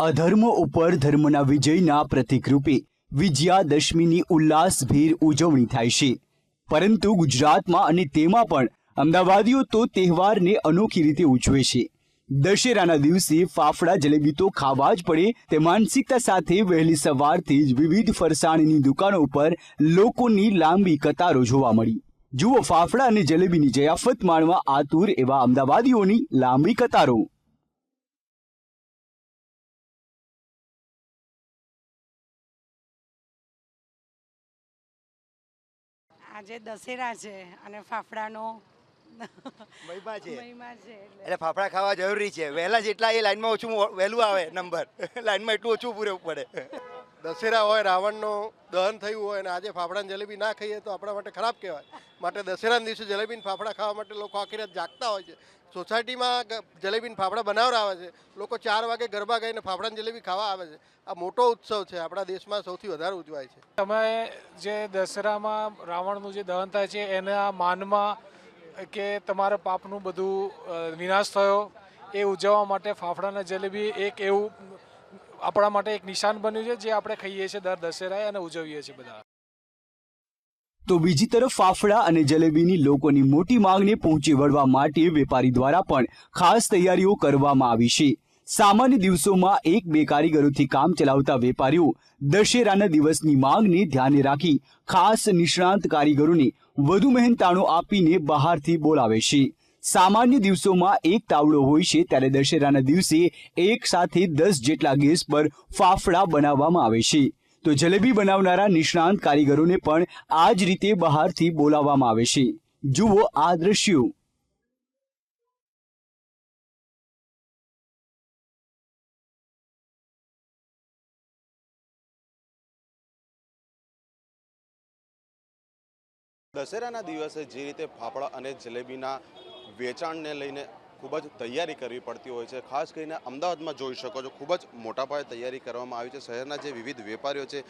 અધર્મ ઉપર ધર્મના વિજયના પ્રતીક રૂપે વિજયાદશમીની ઉલ્લાસભેર ઉજવણી થાય છે, પરંતુ ગુજરાતમાં અને તેમાં પણ અમદાવાદીઓ તો તહેવારને અનોખી રીતે ઉજવે છે। દશેરાના દિવસે ફાફડા જલેબી તો ખાવા જ પડે તે માનસિકતા સાથે વહેલી સવારથી જ વિવિધ ફરસાણની દુકાનો ઉપર લોકોની લાંબી કતારો જોવા મળી। જુઓ ફાફડા અને જલેબીની જયાફત માણવા આતુર એવા અમદાવાદીઓની લાંબી કતારો। આજે દશેરા છે અને ફાફડાનો મહિમા છે મહિમા છે એટલે ફાફડા ખાવા જરૂરી છે। વહેલા જેટલા એ લાઈનમાં ઓછું વહેલું આવે નંબર લાઈનમાં એટલું ઓછું પૂરે પડે। દશેરા હોય, રાવણનું દહન થયું હોય અને આજે ફાફડા જલેબી ના ખાઈએ તો આપણા માટે ખરાબ કહેવાય। માટે દશેરાના દિવસે જલેબી ને ફાફડા ખાવા માટે લોકો આખી રાત જાગતા હોય છે। સોસાયટીમાં જલેબી ને ફાફડા બનાવવા આવે છે। લોકો 4 વાગે ગરબા ગાઈને ફાફડા જલેબી ખાવા આવે છે। આ મોટો ઉત્સવ છે, આપણા દેશમાં સૌથી વધારે ઉજવાય છે। તમે જે દશેરામાં રાવણનું જે દહન થાય છે એના માનમાં કે તમારા પાપનું બધું વિનાશ થયો એ ઉજવવા માટે ફાફડા અને જલેબી એક એવું આપણા માટે એક નિશાન બન્યું છે જે આપણે ખાઈએ છીએ દર દશેરાએ અને ઉજવીએ છીએ બધા। તો બીજી તરફ ફાફડા અને જલેબીની લોકોની મોટી માંગને પહોંચી વળવા માટે વેપારી દ્વારા પણ ખાસ તૈયારીઓ કરવામાં આવી છે। સામાન્ય દિવસોમાં 1-2 કારીગરોથી કામ ચલાવતા વેપારીઓ દશેરાના દિવસની માંગને ધ્યાને રાખી ખાસ નિષ્ણાંત કારીગરોને વધુ મહેનતાણો આપીને બહારથી બોલાવે છે। સામાન્ય દિવસોમાં એક તાવડો હોય છે, ત્યારે દશેરાના દિવસે એક સાથે 10 જેટલા ગેસ પર ફાફડા બનાવવામાં આવે છે। તો જલેબી બનાવનારા નિષ્ણાંત કારીગરોને પણ આ જ રીતે બહારથી બોલાવવામાં આવે છે। જુઓ આ દ્રશ્યો। દશેરાના દિવસે જે રીતે ફાફડા અને જલેબીના વેચાણને લઈને ખૂબ જ તૈયારી કરવી પડતી હોય છે। ખાસ કરીને અમદાવાદમાં જોઈ શકો છો ખૂબ જ મોટા પાયે તૈયારી કરવામાં આવી છે। શહેરના જે વિવિધ વેપારીઓ છે,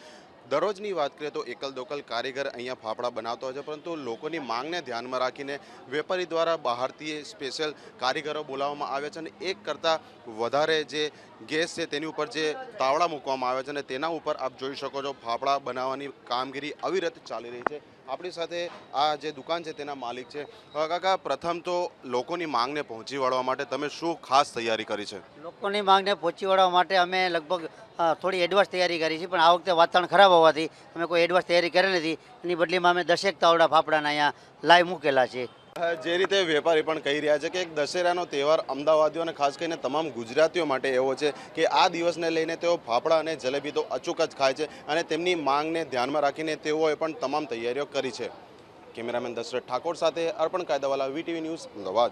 દરરોજની વાત કરીએ તો એકલ દોકલ કારીગર અહીંયા ફાફડા બનાવતા હોય છે, પરંતુ લોકોની માંગને ધ્યાનમાં રાખીને વેપારી દ્વારા બહારથી સ્પેશિયલ કારીગરો બોલાવવામાં આવે છે અને એક કરતાં વધારે જે ગેસ છે તેની ઉપર જે તાવડા મૂકવામાં આવે છે અને તેના ઉપર આપ જોઈ શકો છો ફાફડા બનાવવાની કામગીરી અવિરત ચાલી રહી છે। આપણી સાથે આ જે દુકાન છે તેના માલિક છે। કાકા, પ્રથમ તો લોકોની માંગને પહોંચી વળવા માટે તમે શું ખાસ તૈયારી કરી છે? લોકોની માંગને પહોંચી વળવા માટે અમે લગભગ થોડી એડવાન્સ તૈયારી કરી છે, પણ આ વખતે વાતાવરણ ખરાબ હોવાથી અમે કોઈ એડવાન્સ તૈયારી કરી નથી। એની બદલીમાં અમે 10 તાવડા ફાફડાના અહીંયા લાઈવ મૂકેલા છે। જે રીતે વેપારી પણ કહી રહ્યા છે કે એક દશેરાનો તહેવાર અમદાવાદીઓ અને ખાસ કરીને તમામ ગુજરાતીઓ માટે એવો છે કે આ દિવસને લઈને તેઓ ફાફડા અને જલેબી તો અચૂક જ ખાય છે અને તેમની માંગને ધ્યાનમાં રાખીને તેઓએ પણ તમામ તૈયારીઓ કરી છે। કેમેરામેન દશરથ ઠાકોર સાથે અર્પણ કાયદાવાલા, VTV ન્યૂઝ, અમદાવાદ।